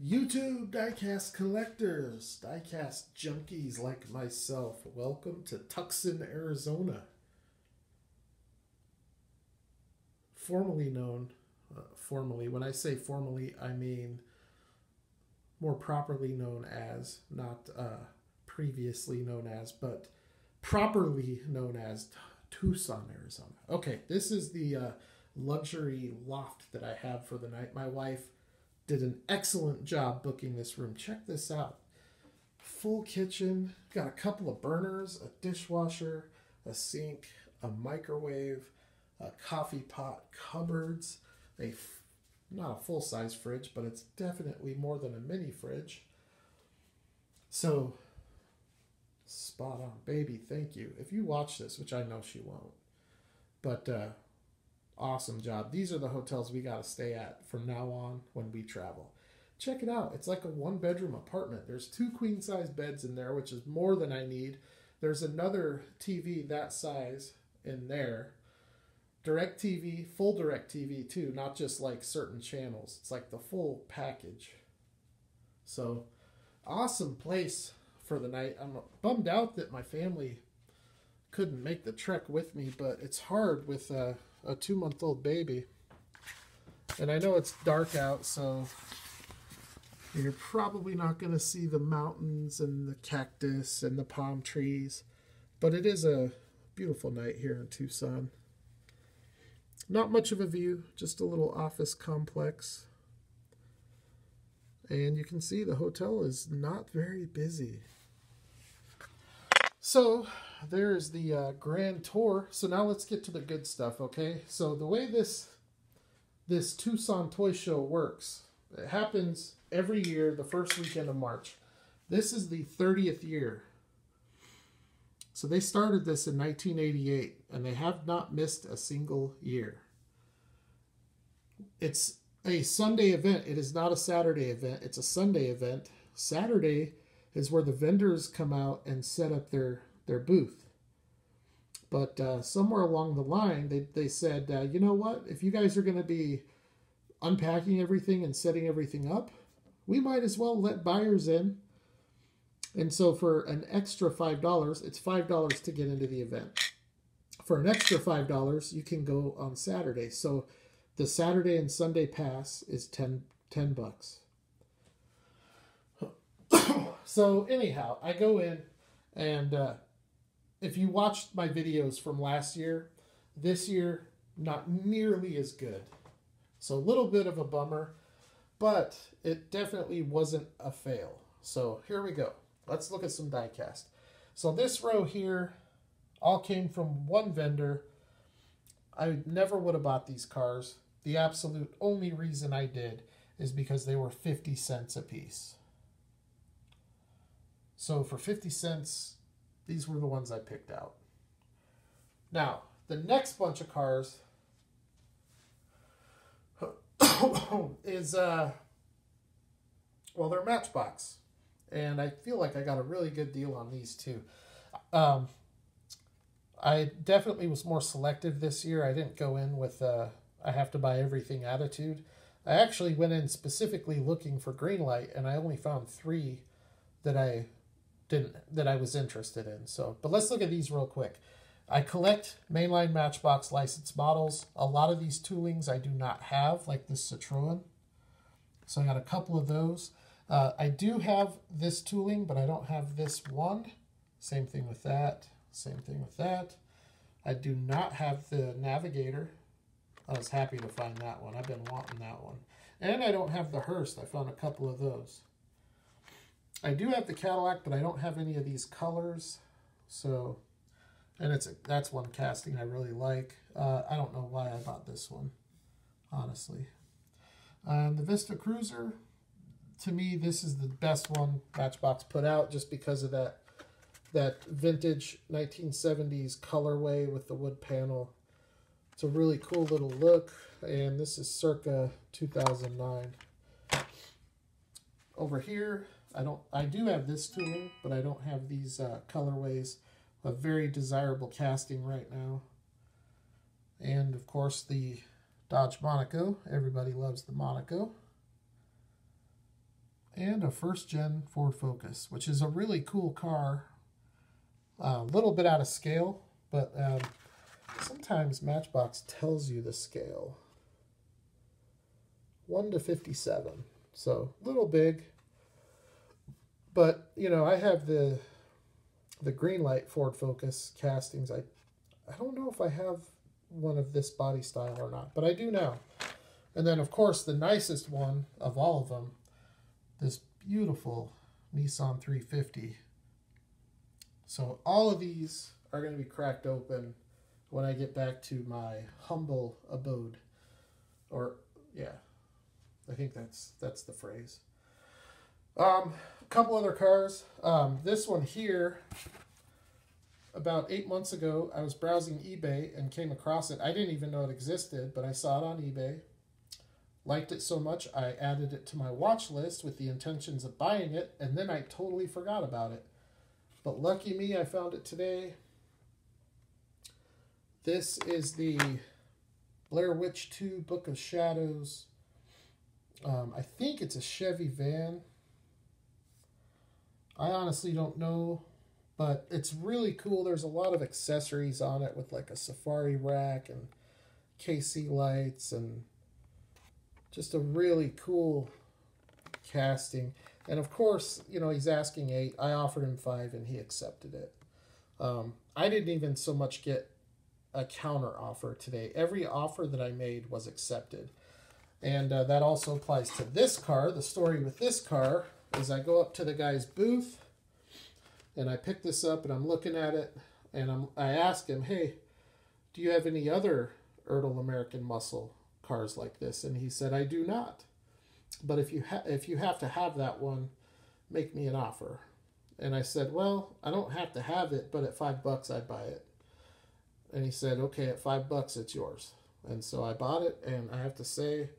YouTube diecast collectors, diecast junkies like myself, welcome to Tucson, Arizona. Formerly known, when I say formally, I mean more properly known as, not previously known as, but properly known as Tucson, Arizona. Okay, this is the luxury loft that I have for the night. My wife did an excellent job booking this room. Check this out. Full kitchen, got a couple of burners, a dishwasher, a sink, a microwave, a coffee pot, cupboards, not a full-size fridge, but it's definitely more than a mini fridge. So, spot on. Baby, thank you. If you watch this, which I know she won't, but awesome job. These are the hotels we got to stay at from now on when we travel. Check it out. It's like a one-bedroom apartment. There's 2 queen-size beds in there, which is more than I need. There's another TV that size in there. Direct TV, full direct TV too, not just like certain channels. It's like the full package. So, awesome place for the night. I'm bummed out that my family couldn't make the trek with me, but it's hard with a 2-month-old baby. And I know it's dark out, so you're probably not going to see the mountains and the cactus and the palm trees. But it is a beautiful night here in Tucson. Not much of a view, just a little office complex. And you can see the hotel is not very busy. So there's the grand tour. So now let's get to the good stuff, okay? So the way this Tucson Toy Show works, it happens every year, the first weekend of March. This is the 30th year. So they started this in 1988, and they have not missed a single year. It's a Sunday event. It is not a Saturday event. It's a Sunday event. Saturday is where the vendors come out and set up their booth. But somewhere along the line, they said, you know what? If you guys are going to be unpacking everything and setting everything up, we might as well let buyers in. And so for an extra $5, it's $5 to get into the event. For an extra $5, you can go on Saturday. So the Saturday and Sunday pass is $10 bucks. So anyhow, I go in, and if you watched my videos from last year, this year, not nearly as good. So a little bit of a bummer, but it definitely wasn't a fail. So here we go. Let's look at some diecast. So this row here all came from one vendor. I never would have bought these cars. The absolute only reason I did is because they were 50 cents a piece. So for 50 cents, these were the ones I picked out. Now, the next bunch of cars is, well, they're Matchbox. And I feel like I got a really good deal on these too. I definitely was more selective this year. I didn't go in with I have to buy everything attitude. I actually went in specifically looking for green light, and I only found 3 that I was interested in. So, but let's look at these real quick. I collect mainline Matchbox license models. A lot of these toolings I do not have, like this Citroen. So I got a couple of those. I do have this tooling, but I don't have this one. Same thing with that. Same thing with that. I do not have the Navigator. I was happy to find that one. I've been wanting that one. And I don't have the Hearst. I found a couple of those. I do have the Cadillac, but I don't have any of these colors. So, and that's one casting I really like. I don't know why I bought this one, honestly. The Vista Cruiser, to me, this is the best one Matchbox put out, just because of that vintage 1970s colorway with the wood panel. It's a really cool little look, and this is circa 2009. Over here, I do have this tooling, but I don't have these colorways. A very desirable casting right now. And of course the Dodge Monaco. Everybody loves the Monaco. and a first-gen Ford Focus, which is a really cool car. A little bit out of scale, but sometimes Matchbox tells you the scale. 1 to 57, so a little big. But, you know, I have the green light Ford Focus castings. I don't know if I have one of this body style or not, but I do now. And then, of course, the nicest one of all of them, this beautiful Nissan 350. So all of these are going to be cracked open when I get back to my humble abode. Or, yeah, I think that's the phrase. A couple other cars. This one here, about 8 months ago, I was browsing eBay and came across it. I didn't even know it existed, but I saw it on eBay. Liked it so much, I added it to my watch list with the intentions of buying it, and then I totally forgot about it. But lucky me, I found it today. This is the Blair Witch 2 Book of Shadows. I think it's a Chevy van. I honestly don't know, but it's really cool. There's a lot of accessories on it with like a safari rack and KC lights and just a really cool casting. And of course, you know, he's asking 8. I offered him 5 and he accepted it. I didn't even so much get a counter offer today. Every offer that I made was accepted. And that also applies to this car. The story with this car is I go up to the guy's booth and I pick this up and I'm looking at it and I ask him, hey, do you have any other Ertl American Muscle cars like this? And he said, I do not. But if you have to have that one, make me an offer. And I said, well, I don't have to have it, but at $5 I'd buy it. And he said, okay, at $5 it's yours. And so I bought it, and I have to say,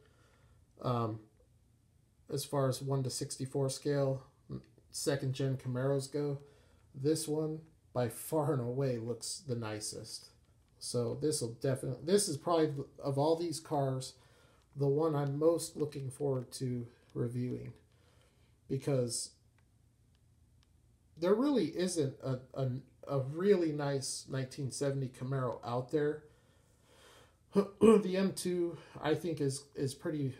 as far as 1 to 64 scale, second gen Camaros go, this one by far and away looks the nicest. So this is probably, of all these cars, the one I'm most looking forward to reviewing, because there really isn't a really nice 1970 Camaro out there. The M2 I think is pretty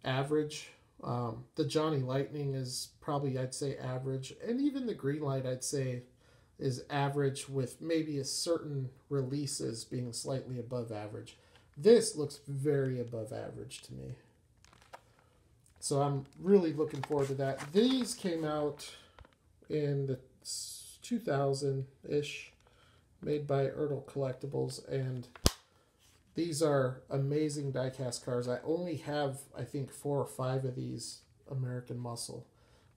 average. The Johnny Lightning is probably, I'd say, average, and even the Greenlight I'd say is average, with maybe a certain releases being slightly above average. This looks very above average to me. So I'm really looking forward to that. These came out in the 2000-ish, made by Ertl Collectibles, and these are amazing diecast cars. I only have, I think, 4 or 5 of these American Muscle.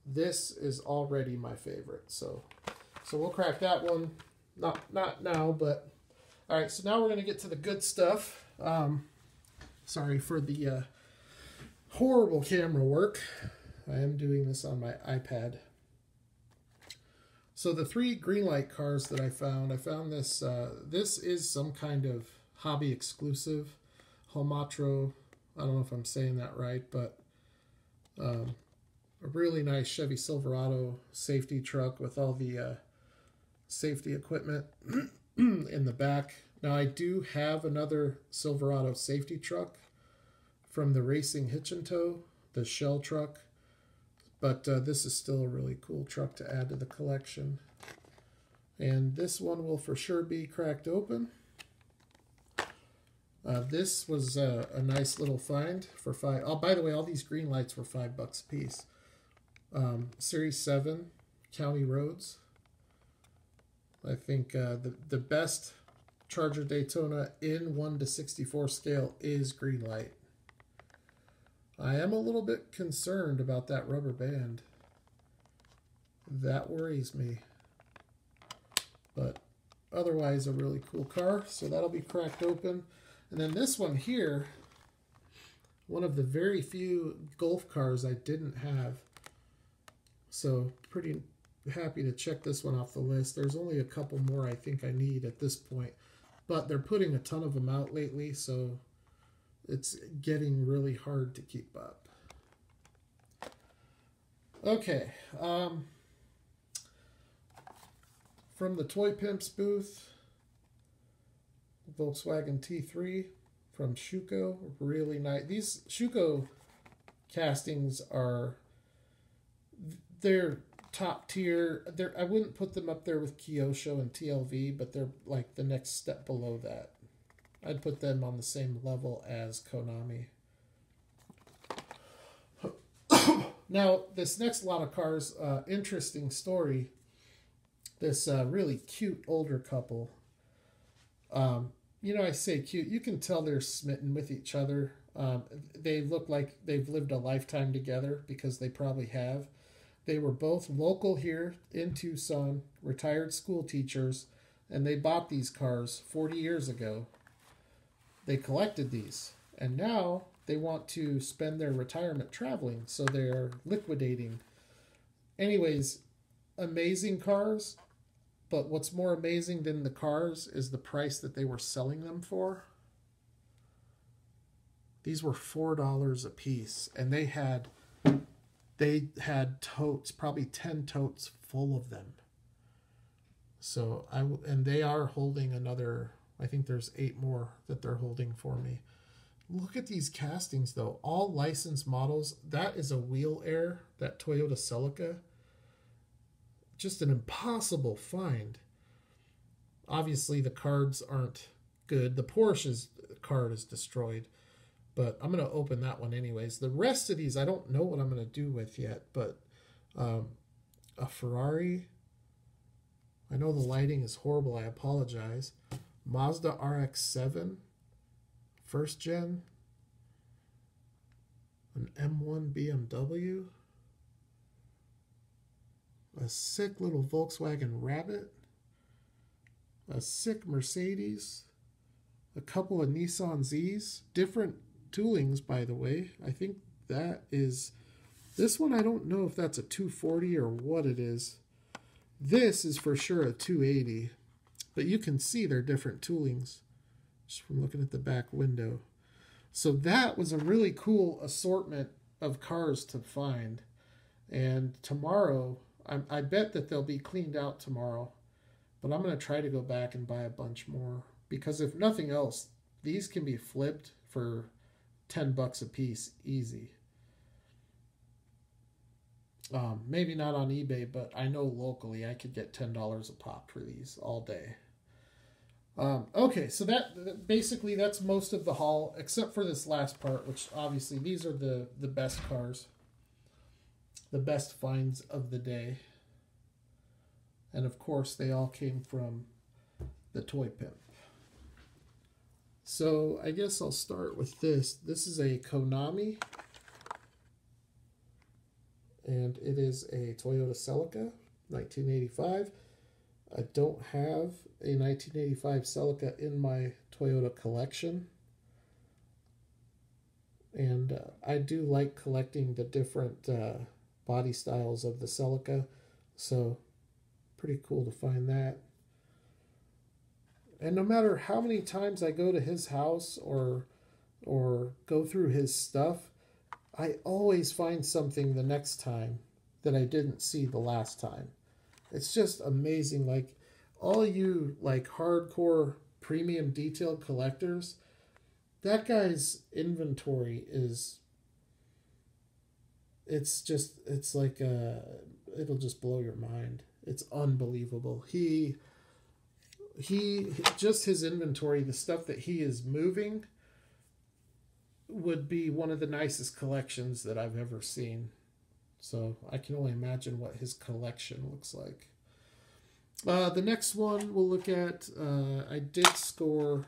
This is already my favorite. So we'll crack that one. Not now, but all right. So now we're going to get to the good stuff. Sorry for the horrible camera work. I am doing this on my iPad. So the 3 Greenlight cars that I found this. This is some kind of hobby exclusive, Homatro. I don't know if I'm saying that right, but a really nice Chevy Silverado safety truck with all the safety equipment in the back. Now I do have another Silverado safety truck from the Racing Hitch and Tow, the shell truck, but this is still a really cool truck to add to the collection. And this one will for sure be cracked open. This was a nice little find for 5. Oh, by the way, all these green lights were $5 a piece. Series 7 County Roads. I think the best Charger Daytona in 1 to 64 scale is green light. I am a little bit concerned about that rubber band. That worries me. But otherwise, a really cool car. So that'll be cracked open. And then this one here, one of the very few Golf cars I didn't have. So pretty happy to check this one off the list. There's only a couple more I think I need at this point, but they're putting a ton of them out lately, so it's getting really hard to keep up. Okay. From the Toy Pimps booth, Volkswagen T3 from Schuco. Really nice. These Schuco castings are, they're top tier. I wouldn't put them up there with Kyosho and TLV, but they're like the next step below that. I'd put them on the same level as Konami. Now, this next lot of cars, interesting story. This really cute older couple. You know, I say cute. You can tell they're smitten with each other. They look like they've lived a lifetime together because they probably have. They were both local here in Tucson, retired school teachers, and they bought these cars 40 years ago. They collected these, and now they want to spend their retirement traveling, so they're liquidating. Anyways, amazing cars, but what's more amazing than the cars is the price that they were selling them for. These were $4 a piece, and they had totes, probably 10 totes full of them. So and they are holding another, I think there's 8 more that they're holding for me. Look at these castings though, all licensed models. That is a wheel air, that Toyota Celica. Just an impossible find. Obviously the cards aren't good. The Porsche's card is destroyed, but I'm going to open that one anyways. The rest of these I don't know what I'm going to do with yet, but a Ferrari. I know the lighting is horrible, I apologize. Mazda RX-7, first gen. An M1 BMW. A sick little Volkswagen Rabbit. A sick Mercedes. A couple of Nissan Zs. Different toolings, by the way. I think that is... This one, I don't know if that's a 240 or what it is. This is for sure a 280. But you can see they're different toolings just from looking at the back window. So that was a really cool assortment of cars to find. And tomorrow, I bet that they'll be cleaned out tomorrow. But I'm going to try to go back and buy a bunch more. Because if nothing else, these can be flipped for $10 a piece, easy. Maybe not on eBay, but I know locally I could get $10 a pop for these all day. Okay, so that basically that's most of the haul, except for this last part, which obviously these are the best cars, the best finds of the day. And of course, they all came from the Toy Pimp. So I guess I'll start with this. This is a Konami, and it is a Toyota Celica, 1985. I don't have a 1985 Celica in my Toyota collection. And I do like collecting the different body styles of the Celica. So pretty cool to find that. And no matter how many times I go to his house or go through his stuff, I always find something the next time that I didn't see the last time. It's just amazing. Like all you like hardcore premium detailed collectors, that guy's inventory is, it's like it'll just blow your mind. It's unbelievable. He just his inventory, the stuff that he is moving would be one of the nicest collections that I've ever seen. So I can only imagine what his collection looks like. The next one we'll look at, I did score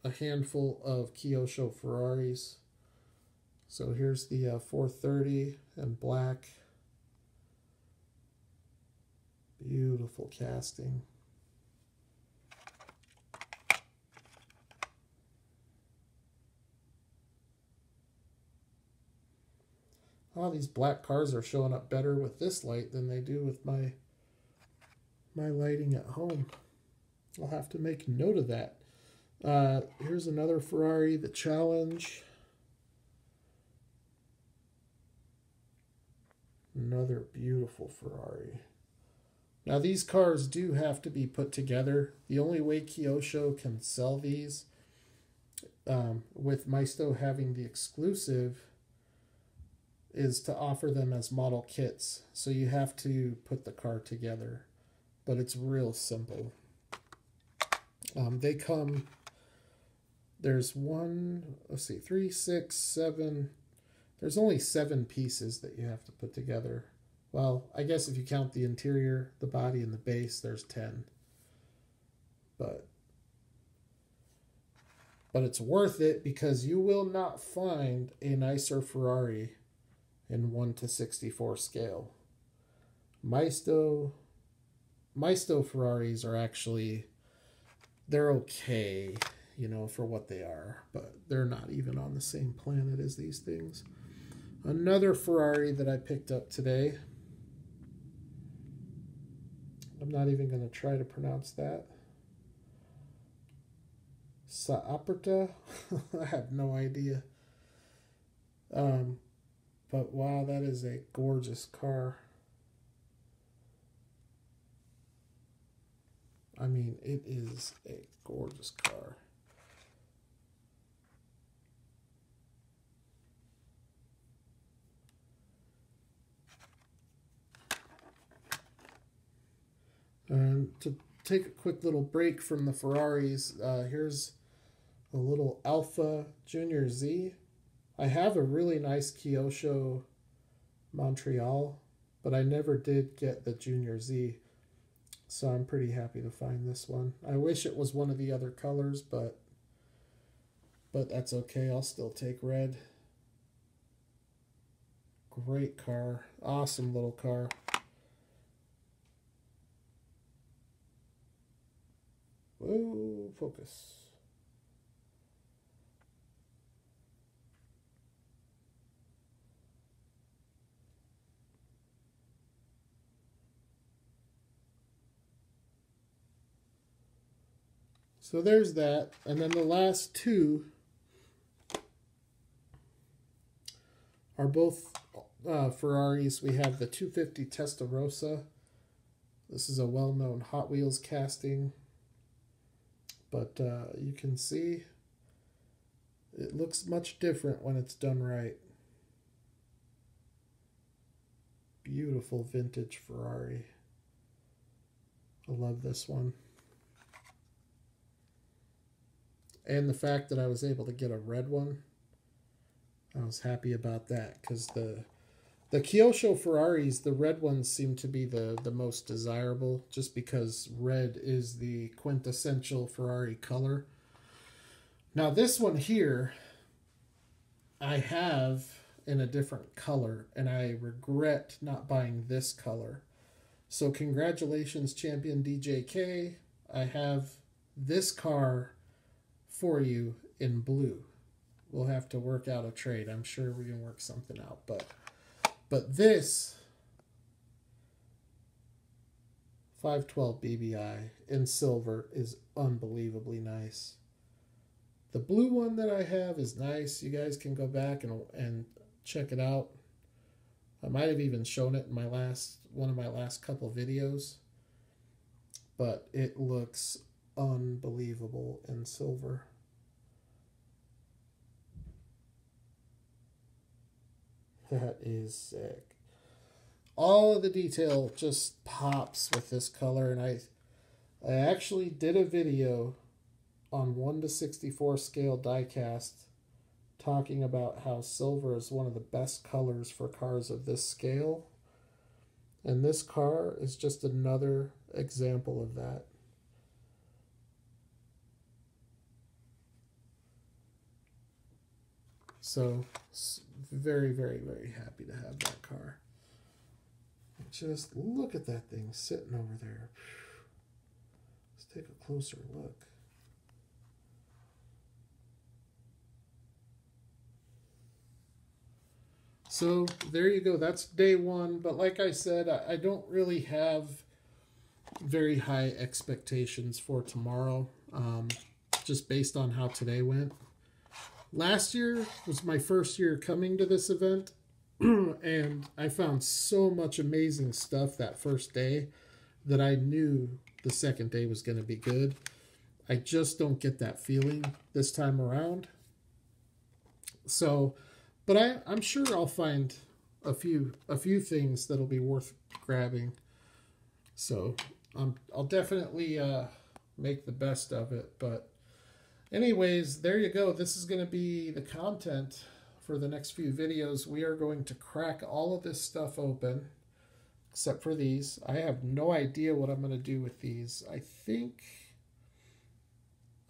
a handful of Kyosho Ferraris. So here's the 430 in black. Beautiful casting. Oh, these black cars are showing up better with this light than they do with my lighting at home. I'll have to make note of that. Here's another Ferrari, the Challenge. Another beautiful Ferrari. Now these cars do have to be put together. The only way Kyosho can sell these, with Maisto having the exclusive, is to offer them as model kits. So you have to put the car together. But it's real simple. They come, there's 3, 6, 7. There's only 7 pieces that you have to put together. Well, I guess if you count the interior, the body, and the base, there's 10. But it's worth it because you will not find a nicer Ferrari in 1:64 scale. Maisto Ferraris are actually, they're okay, you know, for what they are, but they're not even on the same planet as these things. Another Ferrari that I picked up today. I'm not even going to try to pronounce that. Saaperta? I have no idea. But wow, that is a gorgeous car. I mean, it is a gorgeous car. And to take a quick little break from the Ferraris, here's a little Alpha Junior Z. I have a really nice Kyosho Montreal, but I never did get the Junior Z. So I'm pretty happy to find this one. I wish it was one of the other colors, but that's okay. I'll still take red. Great car. Awesome little car. Whoa, focus. So there's that. And then the last two are both Ferraris. We have the 250 Testarossa. This is a well-known Hot Wheels casting. But you can see it looks much different when it's done right. Beautiful vintage Ferrari. I love this one. And the fact that I was able to get a red one, I was happy about that, because the Kyosho Ferraris, the red ones seem to be the most desirable, just because red is the quintessential Ferrari color. Now this one here, I have in a different color, and I regret not buying this color. So congratulations, Champion DJK. I have this car for you in blue. We'll have to work out a trade. I'm sure we can work something out, but this 512 BBI in silver is unbelievably nice. The blue one that I have is nice. You guys can go back and check it out. I might have even shown it in one of my last couple videos, but it looks unbelievable in silver. That is sick. All of the detail just pops with this color, and I actually did a video on 1:64 scale diecast talking about how silver is one of the best colors for cars of this scale, and this car is just another example of that. So very, very, very happy to have that car. Just look at that thing sitting over there. Let's take a closer look. So there you go. That's day one. But like I said, I don't really have very high expectations for tomorrow, just based on how today went. Last year was my first year coming to this event, And I found so much amazing stuff that first day that I knew the second day was going to be good. I just don't get that feeling this time around. So, but I'm sure I'll find a few things that'll be worth grabbing. So I'll definitely make the best of it. But anyways, there you go. This is going to be the content for the next few videos. We are going to crack all of this stuff open, except for these. I have no idea what I'm going to do with these. I think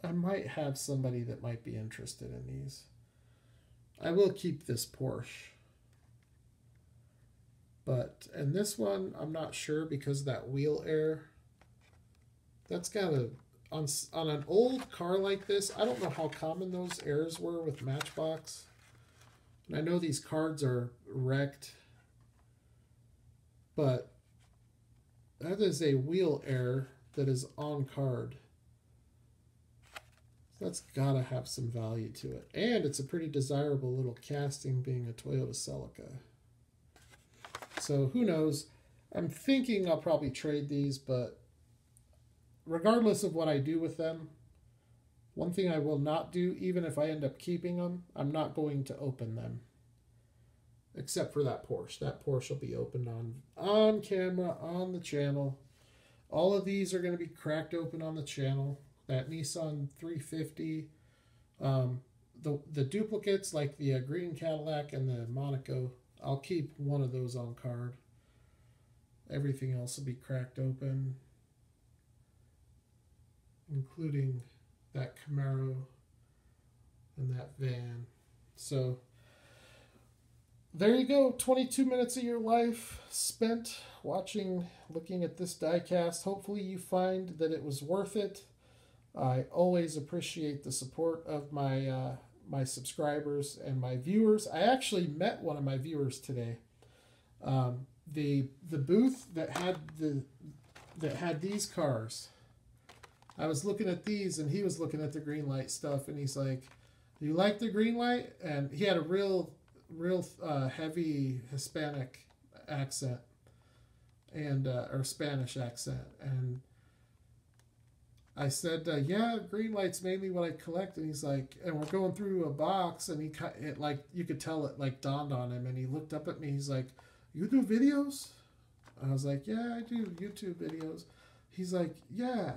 I might have somebody that might be interested in these. I will keep this Porsche. But, and this one, I'm not sure because that wheel air, that's got a, on an old car like this, I don't know how common those airs were with Matchbox. And I know these cards are wrecked, but that is a wheel air that is on card. That's gotta have some value to it. And it's a pretty desirable little casting being a Toyota Celica. So who knows? I'm thinking I'll probably trade these, but regardless of what I do with them, one thing I will not do, even if I end up keeping them, I'm not going to open them. Except for that Porsche. That Porsche will be opened on camera, on the channel. All of these are going to be cracked open on the channel. That Nissan 350. The duplicates, like the green Cadillac and the Monaco, I'll keep one of those on card. Everything else will be cracked open, including that Camaro and that van. So there you go. 22 minutes of your life spent watching, looking at this diecast. Hopefully you find that it was worth it. I always appreciate the support of my my subscribers and my viewers. I actually met one of my viewers today. The booth that had these cars. I was looking at these, and he was looking at the green light stuff, and he's like, "Do you like the green light?" And he had a real heavy Hispanic accent, and or Spanish accent, and I said, "Yeah, green light's mainly what I collect." And he's like, and we're going through a box, and it like you could tell it like dawned on him, and he looked up at me. He's like, "You do videos?" I was like, "Yeah, I do YouTube videos." He's like, "Yeah,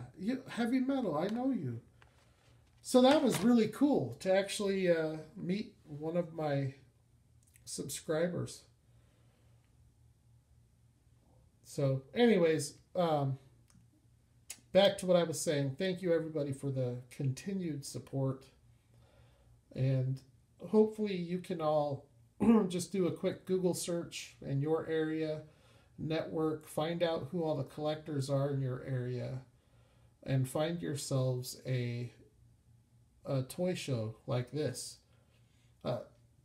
heavy metal. I know you." So that was really cool to actually meet one of my subscribers. So, anyways, back to what I was saying. Thank you, everybody, for the continued support. And hopefully you can all just do a quick Google search in your area, network, find out who all the collectors are in your area, and find yourselves a toy show like this.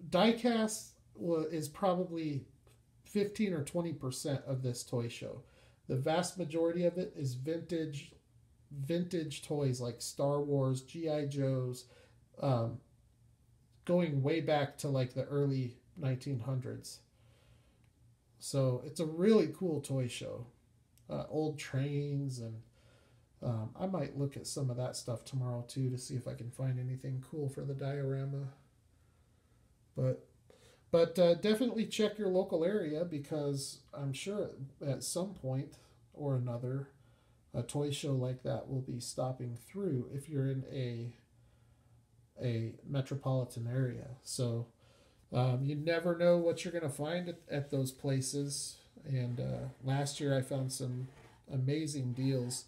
Diecast is probably 15 or 20% of this toy show. The vast majority of it is vintage toys like Star Wars, G.I. Joes, going way back to like the early 1900s. So it's a really cool toy show. Old trains, and I might look at some of that stuff tomorrow too to see if I can find anything cool for the diorama. But definitely check your local area, because I'm sure at some point or another a toy show like that will be stopping through if you're in a metropolitan area. So you never know what you're going to find at those places. And last year I found some amazing deals.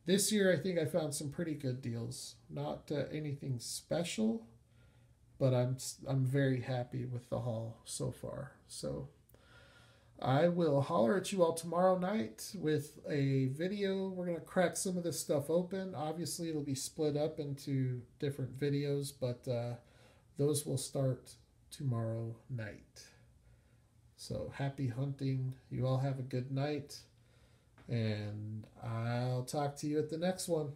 This year I think I found some pretty good deals. Not anything special, but I'm very happy with the haul so far. So I will holler at you all tomorrow night with a video. We're going to crack some of this stuff open. Obviously, it'll be split up into different videos, but those will start tomorrow night. So happy hunting. You all have a good night, and I'll talk to you at the next one.